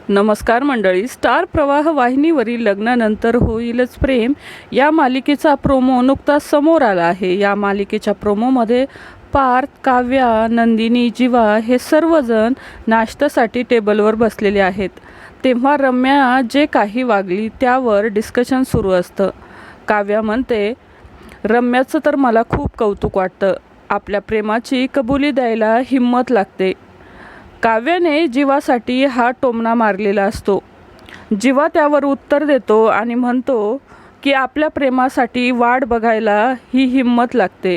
नमस्कार मंडळी, स्टार प्रवाह वाहिनीवरील लग्नानंतर होईलच प्रेम या मालिकेचा प्रोमो नुकताच समोर आला आहे। या मालिकेच्या प्रोमोमध्ये पार्थ, काव्या, नंदिनी, जीवा हे सर्वजण नाश्त्यासाठी टेबलवर बसलेले आहेत। तेव्हा रम्या जे काही वागली त्यावर डिस्कशन सुरू असतं। काव्या म्हणते, रम्याचं तर मला खूप कौतुक वाटतं, आपल्या प्रेमाची कबुली द्यायला हिम्मत लागते। काव्याने जीवासाठी हा टोमणा मारलेला असतो। जीवा त्यावर उत्तर देतो आणि म्हणतो की आपल्या प्रेमासाठी वाट बघायला ही हिम्मत लागते।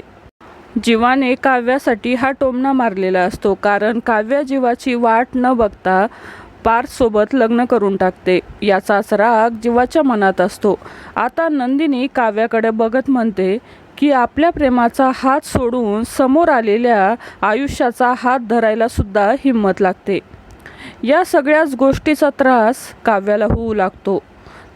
जीवाने काव्यासाठी हा टोमणा मारलेला असतो कारण काव्या जीवाची वाट न बघता पार्थसोबत लग्न करून टाकते। याचाच राग जीवाच्या मनात असतो। आता नंदिनी काव्याकडे बघत म्हणते की आपल्या प्रेमाचा हात सोडून समोर आलेल्या आयुष्याचा हात धरायला सुद्धा हिम्मत लागते। या सगळ्याच गोष्टीचा त्रास काव्याला होऊ लागतो।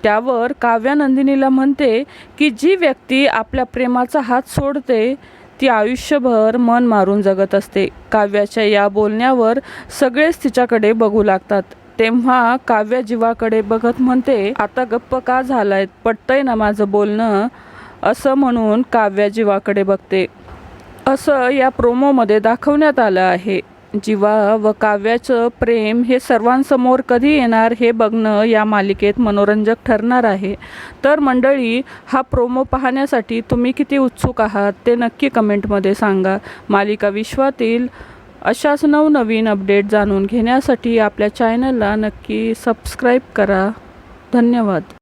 त्यावर काव्या नंदिनीला म्हणते की जी व्यक्ती आपल्या प्रेमाचा हात सोडते ती आयुष्यभर मन मारून जगत असते। काव्याच्या या बोलण्यावर सगळेच तिच्याकडे बघू लागतात। तेव्हा काव्या जीवाकडे बघत म्हणते, आता गप्प का झालायत, पटतंय ना माझं बोलणं, असं म्हणून काव्या जीवाकडे बघते। असं या प्रोमोमध्ये दाखवण्यात आलं आहे। जीवा व काव्याचं प्रेम हे सर्वांसमोर कधी येणार हे बघणं या मालिकेत मनोरंजक ठरणार आहे। तर मंडळी, हा प्रोमो पाहण्यासाठी तुम्ही किती उत्सुक आहात ते नक्की कमेंटमध्ये सांगा। मालिका विश्वातील अशाच नवनवीन अपडेट जाणून घेण्यासाठी आपल्या चॅनलला नक्की सबस्क्राईब करा। धन्यवाद।